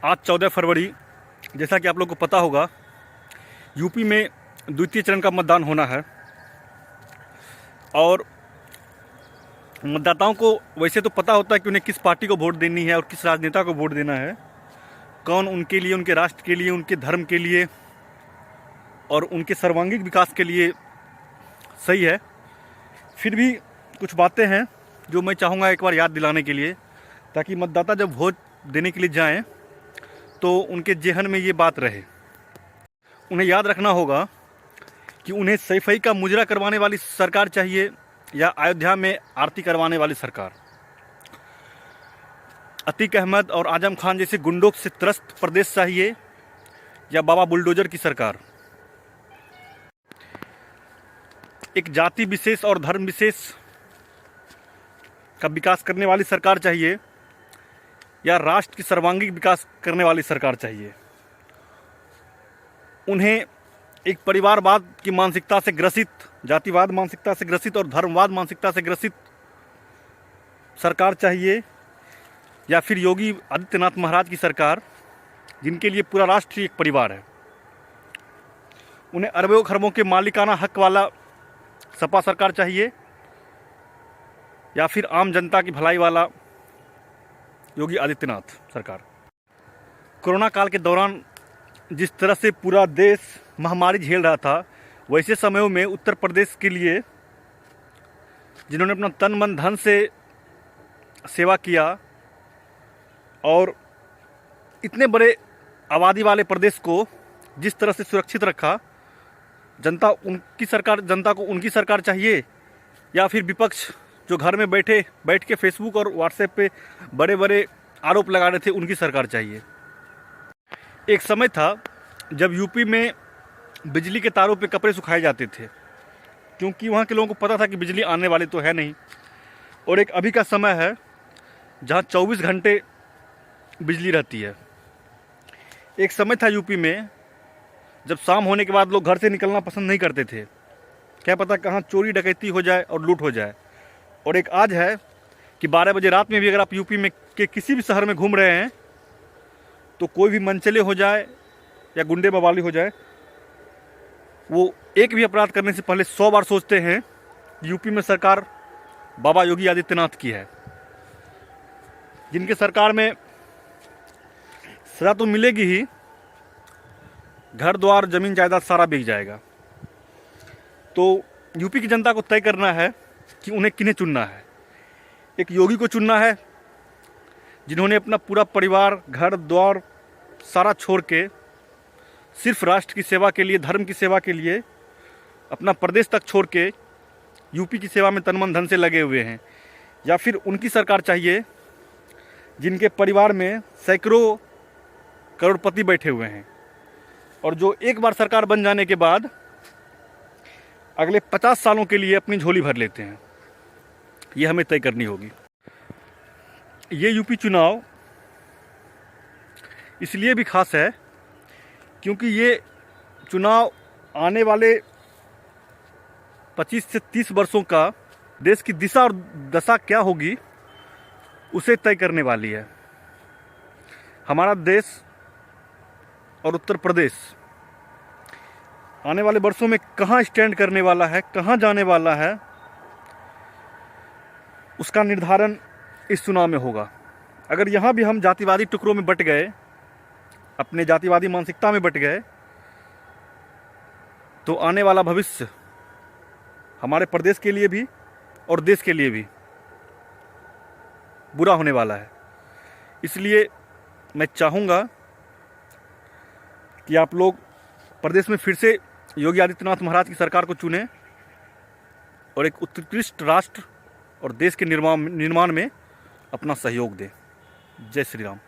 आज 14 फरवरी, जैसा कि आप लोग को पता होगा, यूपी में द्वितीय चरण का मतदान होना है। और मतदाताओं को वैसे तो पता होता है कि उन्हें किस पार्टी को वोट देनी है और किस राजनेता को वोट देना है, कौन उनके लिए, उनके राष्ट्र के लिए, उनके धर्म के लिए और उनके सर्वांगीण विकास के लिए सही है। फिर भी कुछ बातें हैं जो मैं चाहूँगा एक बार याद दिलाने के लिए, ताकि मतदाता जब वोट देने के लिए जाएं तो उनके जेहन में ये बात रहे। उन्हें याद रखना होगा कि उन्हें सैफई का मुजरा करवाने वाली सरकार चाहिए या अयोध्या में आरती करवाने वाली सरकार। अतीक अहमद और आजम खान जैसे गुंडों से त्रस्त प्रदेश चाहिए या बाबा बुलडोजर की सरकार। एक जाति विशेष और धर्म विशेष का विकास करने वाली सरकार चाहिए या राष्ट्र की सर्वांगीण विकास करने वाली सरकार चाहिए। उन्हें एक परिवारवाद की मानसिकता से ग्रसित, जातिवाद मानसिकता से ग्रसित और धर्मवाद मानसिकता से ग्रसित सरकार चाहिए या फिर योगी आदित्यनाथ महाराज की सरकार, जिनके लिए पूरा राष्ट्र ही एक परिवार है। उन्हें अरबों खरबों के मालिकाना हक वाला सपा सरकार चाहिए या फिर आम जनता की भलाई वाला योगी आदित्यनाथ सरकार। कोरोना काल के दौरान जिस तरह से पूरा देश महामारी झेल रहा था, वैसे समयों में उत्तर प्रदेश के लिए जिन्होंने अपना तन मन धन से सेवा किया और इतने बड़े आबादी वाले प्रदेश को जिस तरह से सुरक्षित रखा, जनता को उनकी सरकार चाहिए या फिर विपक्ष जो घर में बैठ के फेसबुक और व्हाट्सएप पे बड़े बड़े आरोप लगा रहे थे, उनकी सरकार चाहिए। एक समय था जब यूपी में बिजली के तारों पे कपड़े सुखाए जाते थे, क्योंकि वहाँ के लोगों को पता था कि बिजली आने वाली तो है नहीं। और एक अभी का समय है जहाँ 24 घंटे बिजली रहती है। एक समय था यूपी में जब शाम होने के बाद लोग घर से निकलना पसंद नहीं करते थे, क्या पता कहाँ चोरी डकैती हो जाए और लूट हो जाए। और एक आज है कि 12 बजे रात में भी अगर आप यूपी में के किसी भी शहर में घूम रहे हैं तो कोई भी मनचले हो जाए या गुंडे बवाली हो जाए, वो एक भी अपराध करने से पहले 100 बार सोचते हैं। यूपी में सरकार बाबा योगी आदित्यनाथ की है, जिनके सरकार में सजा तो मिलेगी ही, घर द्वार जमीन जायदाद सारा बिक जाएगा। तो यूपी की जनता को तय करना है कि उन्हें किन्हें चुनना है। एक योगी को चुनना है जिन्होंने अपना पूरा परिवार, घर द्वार सारा छोड़ के सिर्फ राष्ट्र की सेवा के लिए, धर्म की सेवा के लिए अपना प्रदेश तक छोड़ के यूपी की सेवा में तन मन धन से लगे हुए हैं। या फिर उनकी सरकार चाहिए जिनके परिवार में सैकड़ों करोड़पति बैठे हुए हैं और जो एक बार सरकार बन जाने के बाद अगले 50 सालों के लिए अपनी झोली भर लेते हैं। ये हमें तय करनी होगी। ये यूपी चुनाव इसलिए भी खास है क्योंकि ये चुनाव आने वाले 25 से 30 वर्षों का देश की दिशा और दशा क्या होगी उसे तय करने वाली है। हमारा देश और उत्तर प्रदेश आने वाले वर्षों में कहाँ स्टैंड करने वाला है, कहाँ जाने वाला है, उसका निर्धारण इस चुनाव में होगा। अगर यहाँ भी हम जातिवादी टुकड़ों में बट गए, अपने जातिवादी मानसिकता में बट गए, तो आने वाला भविष्य हमारे प्रदेश के लिए भी और देश के लिए भी बुरा होने वाला है। इसलिए मैं चाहूँगा कि आप लोग प्रदेश में फिर से योगी आदित्यनाथ महाराज की सरकार को चुनें और एक उत्कृष्ट राष्ट्र और देश के निर्माण में अपना सहयोग दें। जय श्री राम।